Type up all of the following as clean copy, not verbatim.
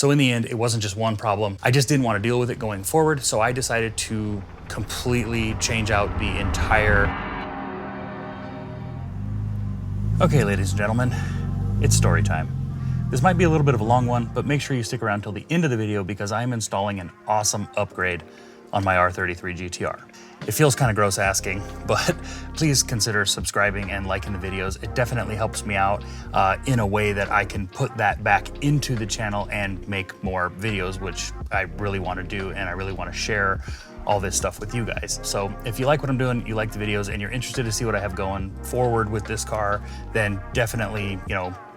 So in the end, it wasn't just one problem. I just didn't want to deal with it going forward. So I decided to completely change out the entire... Okay, ladies and gentlemen, it's story time. This might be a little bit of a long one, but make sure you stick around till the end of the video because I'm installing an awesome upgrade on my R33 GT-R. It feels kind of gross asking, but please consider subscribing and liking the videos. It definitely helps me out in a way that I can put that back into the channel and make more videos, which I really want to do, and I really want to share all this stuff with you guys. So if you like what I'm doing, you like the videos, and you're interested to see what I have going forward with this car, then definitely,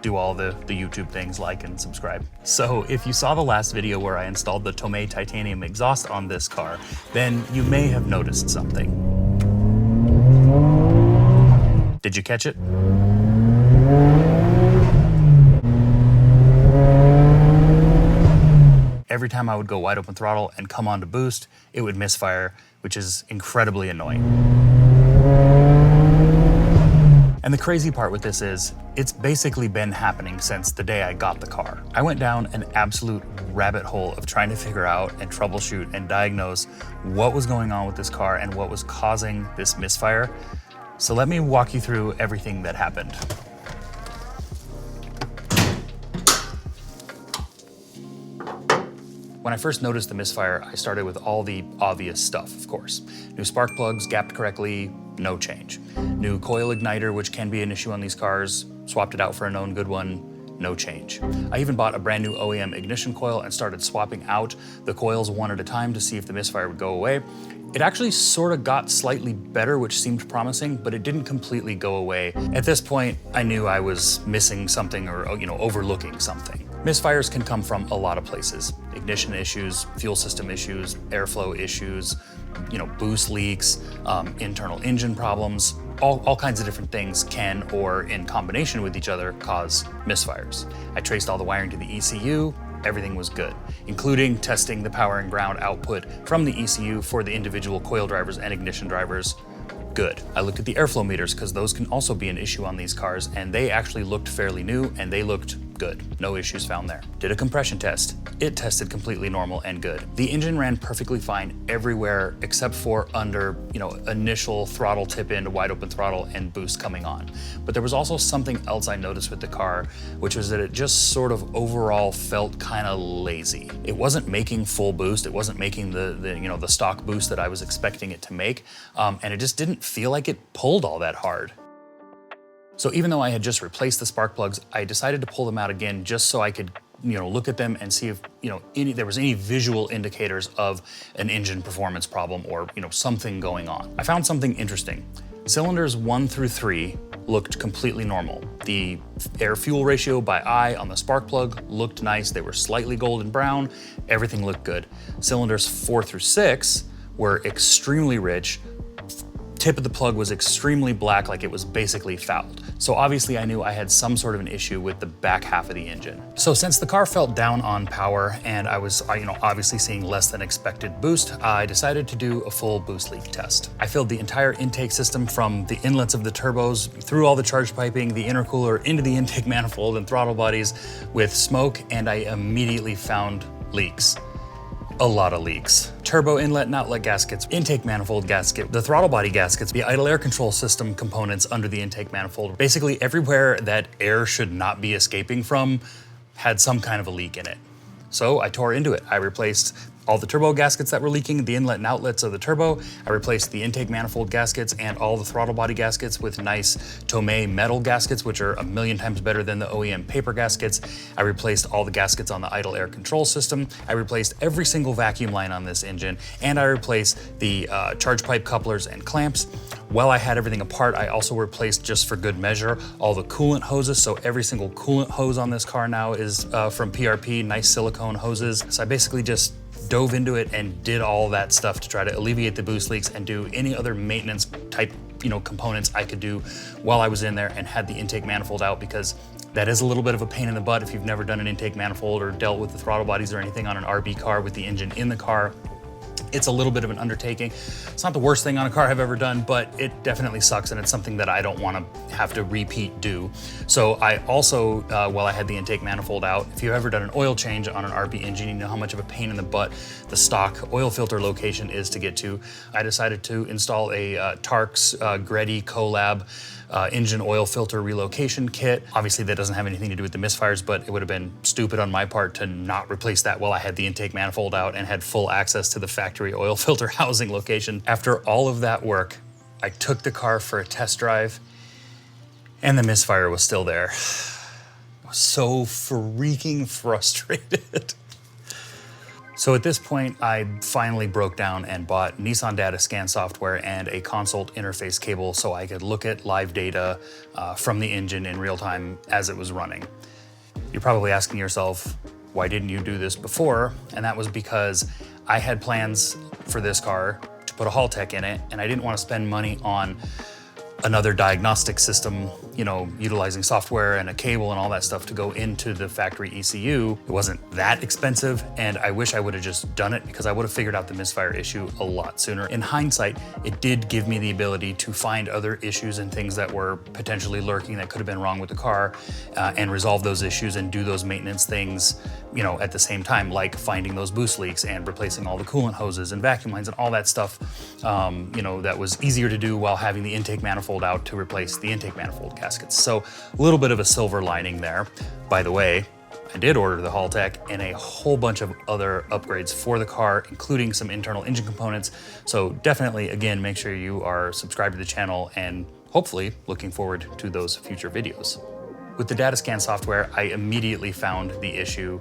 do all the YouTube things, like and subscribe. So if you saw the last video where I installed the Tomei titanium exhaust on this car, then you may have noticed something. Did you catch it? Every time I would go wide open throttle and come on to boost, it would misfire, which is incredibly annoying. And the crazy part with this is, it's basically been happening since the day I got the car. I went down an absolute rabbit hole of trying to figure out and troubleshoot and diagnose what was going on with this car and what was causing this misfire. So let me walk you through everything that happened. When I first noticed the misfire, I started with all the obvious stuff, of course. New spark plugs, gapped correctly, no change. New coil igniter, which can be an issue on these cars, swapped it out for a known good one, no change. I even bought a brand new OEM ignition coil and started swapping out the coils one at a time to see if the misfire would go away. It actually sort of got slightly better, which seemed promising, but it didn't completely go away. At this point, I knew I was missing something or overlooking something. Misfires can come from a lot of places. Ignition issues, fuel system issues, airflow issues, boost leaks, internal engine problems, all kinds of different things can, or in combination with each other, cause misfires. I traced all the wiring to the ECU, everything was good, including testing the power and ground output from the ECU for the individual coil drivers and ignition drivers. Good. I looked at the airflow meters because those can also be an issue on these cars, and they actually looked fairly new and they looked good. No issues found there. Did a compression test. It tested completely normal and good. The engine ran perfectly fine everywhere except for under, initial throttle tip into wide open throttle and boost coming on. But there was also something else I noticed with the car, which was that it just sort of overall felt kind of lazy. It wasn't making full boost. It wasn't making the stock boost that I was expecting it to make. And it just didn't feel like it pulled all that hard. So even though I had just replaced the spark plugs, I decided to pull them out again just so I could, look at them and see if, there was any visual indicators of an engine performance problem or, something going on. I found something interesting. Cylinders 1 through 3 looked completely normal. The air-fuel ratio by eye on the spark plug looked nice. They were slightly golden brown. Everything looked good. Cylinders 4 through 6 were extremely rich. Tip of the plug was extremely black, like it was basically fouled. So obviously I knew I had some sort of an issue with the back half of the engine. So since the car felt down on power and I was obviously seeing less than expected boost, I decided to do a full boost leak test. I filled the entire intake system from the inlets of the turbos, through all the charge piping, the intercooler, into the intake manifold and throttle bodies with smoke, and I immediately found leaks. A lot of leaks. Turbo inlet and outlet gaskets, intake manifold gasket, the throttle body gaskets, the idle air control system components under the intake manifold. Basically everywhere that air should not be escaping from had some kind of a leak in it. So I tore into it. I replaced all the turbo gaskets that were leaking, the inlet and outlets of the turbo. I replaced the intake manifold gaskets and all the throttle body gaskets with nice Tomei metal gaskets, which are 1,000,000 times better than the OEM paper gaskets. I replaced all the gaskets on the idle air control system. I replaced every single vacuum line on this engine, and I replaced the charge pipe couplers and clamps. While I had everything apart, I also replaced, just for good measure, all the coolant hoses. So every single coolant hose on this car now is from PRP, nice silicone hoses. So I basically just dove into it and did all that stuff to try to alleviate the boost leaks and do any other maintenance type components I could do while I was in there, and had the intake manifold out, because that is a little bit of a pain in the butt if you've never done an intake manifold or dealt with the throttle bodies or anything on an RB car with the engine in the car. It's a little bit of an undertaking. It's not the worst thing on a car I've ever done, but it definitely sucks, and it's something that I don't want to have to repeat do. So I also, while I had the intake manifold out, if you've ever done an oil change on an RB engine, you know how much of a pain in the butt the stock oil filter location is to get to. I decided to install a Taarks GReddy collab engine oil filter relocation kit. Obviously that doesn't have anything to do with the misfires, but it would have been stupid on my part to not replace that while I had the intake manifold out and had full access to the factory oil filter housing location. After all of that work, I took the car for a test drive and the misfire was still there. I was so freaking frustrated. So at this point, I finally broke down and bought Nissan data scan software and a consult interface cable so I could look at live data from the engine in real time as it was running. You're probably asking yourself, why didn't you do this before? And that was because I had plans for this car to put a Hall Tech in it, and I didn't want to spend money on another diagnostic system, you know, utilizing software and a cable and all that stuff to go into the factory ECU. It wasn't that expensive, and I wish I would have just done it because I would have figured out the misfire issue a lot sooner. In hindsight, it did give me the ability to find other issues and things that were potentially lurking that could have been wrong with the car and resolve those issues and do those maintenance things, you know, at the same time, like finding those boost leaks and replacing all the coolant hoses and vacuum lines and all that stuff, you know, that was easier to do while having the intake manifold out to replace the intake manifold gaskets. So a little bit of a silver lining there. By the way, I did order the Hall Tech and a whole bunch of other upgrades for the car, including some internal engine components. So definitely, again, make sure you are subscribed to the channel and hopefully looking forward to those future videos. With the data scan software, I immediately found the issue,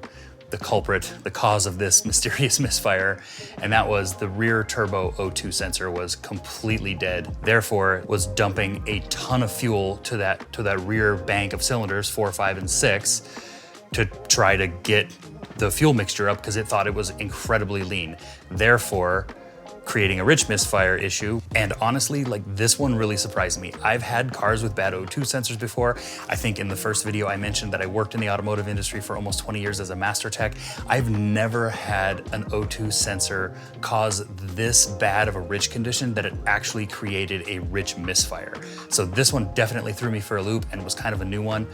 the culprit, the cause of this mysterious misfire, and that was the rear turbo O2 sensor was completely dead. Therefore, was dumping a ton of fuel to that rear bank of cylinders, 4, 5, and 6, to try to get the fuel mixture up because it thought it was incredibly lean. Therefore, creating a rich misfire issue. And honestly, like, this one really surprised me. I've had cars with bad O2 sensors before. I think in the first video I mentioned that I worked in the automotive industry for almost 20 years as a master tech. I've never had an O2 sensor cause this bad of a rich condition that it actually created a rich misfire. So this one definitely threw me for a loop and was kind of a new one.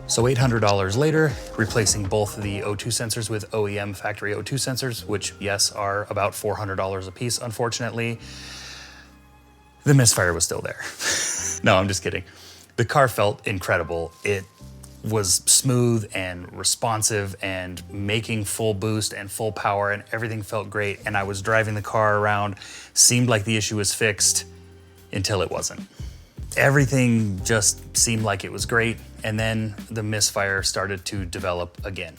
So $800 later, replacing both the O2 sensors with OEM factory O2 sensors, which yes, are about $400 a piece, unfortunately, the misfire was still there. No, I'm just kidding. The car felt incredible. It was smooth and responsive and making full boost and full power, and everything felt great. And I was driving the car around, seemed like the issue was fixed until it wasn't. Everything just seemed like it was great, and then the misfire started to develop again.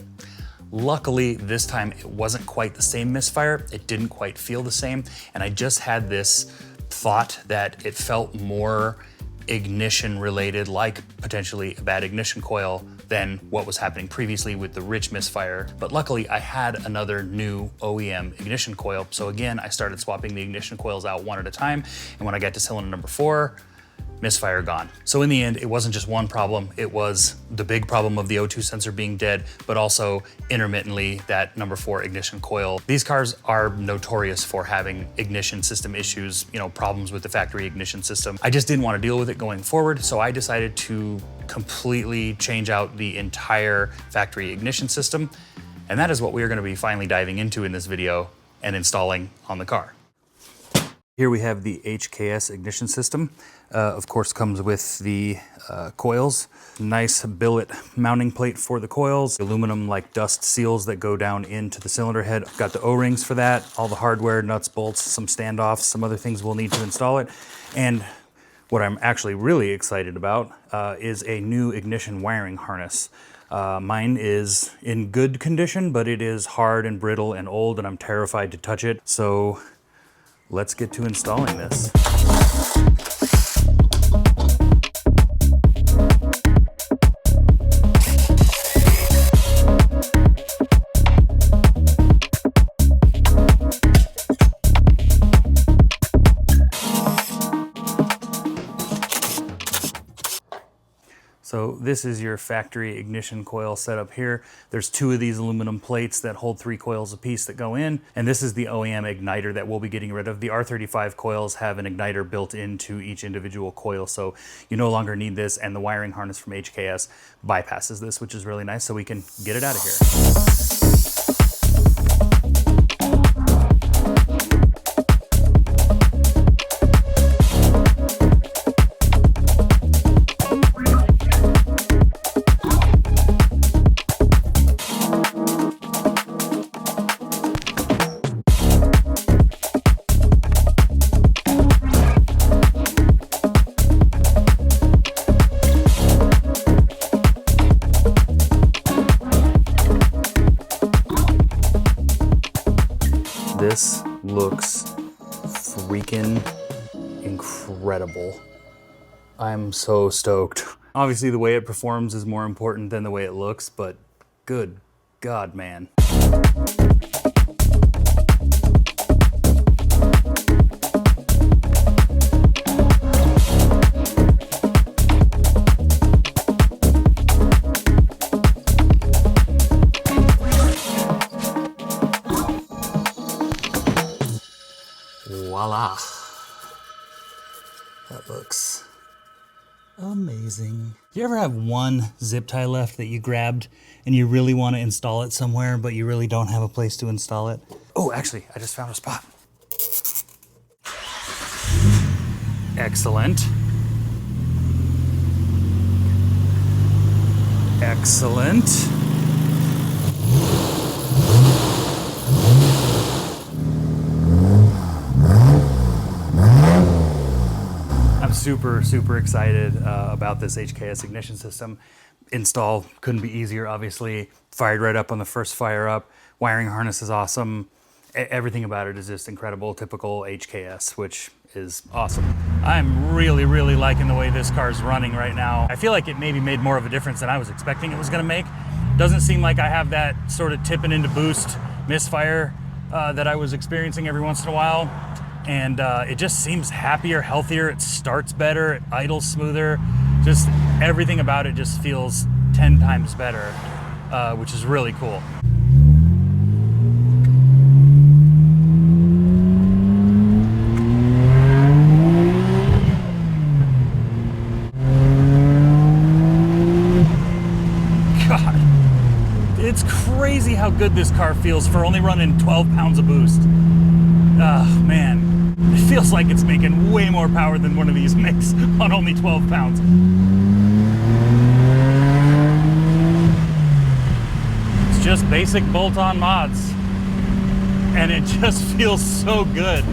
Luckily, this time it wasn't quite the same misfire. It didn't quite feel the same, and I just had this thought that it felt more ignition related, like potentially a bad ignition coil, than what was happening previously with the rich misfire. But luckily, I had another new OEM ignition coil. So again, I started swapping the ignition coils out one at a time, and when I got to cylinder number 4, misfire gone. So in the end, it wasn't just one problem. It was the big problem of the O2 sensor being dead, but also intermittently that number 4 ignition coil. These cars are notorious for having ignition system issues, you know, problems with the factory ignition system. I just didn't want to deal with it going forward, so I decided to completely change out the entire factory ignition system. And that is what we are going to be finally diving into in this video and installing on the car. Here we have the HKS ignition system. Of course, comes with the coils. Nice billet mounting plate for the coils. Aluminum like dust seals that go down into the cylinder head. I've got the O-rings for that. All the hardware, nuts, bolts, some standoffs, some other things we'll need to install it. And what I'm actually really excited about is a new ignition wiring harness. Mine is in good condition, but it is hard and brittle and old, and I'm terrified to touch it. So let's get to installing this. So this is your factory ignition coil setup here. There's 2 of these aluminum plates that hold 3 coils apiece that go in, and this is the OEM igniter that we'll be getting rid of. The R35 coils have an igniter built into each individual coil, so you no longer need this, and the wiring harness from HKS bypasses this, which is really nice, so we can get it out of here. This looks freaking incredible. I'm so stoked. Obviously the way it performs is more important than the way it looks, but good God, man. Voila. That looks amazing. Do you ever have one zip tie left that you grabbed and you really want to install it somewhere, but you really don't have a place to install it? Oh, actually, I just found a spot. Excellent. Excellent. Super excited about this HKS ignition system. Install couldn't be easier, obviously. Fired right up on the first fire up. Wiring harness is awesome. Everything about it is just incredible, typical HKS, which is awesome. I'm really liking the way this car's running right now. I feel like it maybe made more of a difference than I was expecting it was gonna make. Doesn't seem like I have that sort of tipping into boost misfire that I was experiencing every once in a while. And it just seems happier, healthier. It starts better, it idles smoother. Just everything about it just feels 10 times better, which is really cool. God, it's crazy how good this car feels for only running 12 pounds of boost. Oh, man. It feels like it's making way more power than one of these makes on only 12 pounds. It's just basic bolt-on mods, and it just feels so good.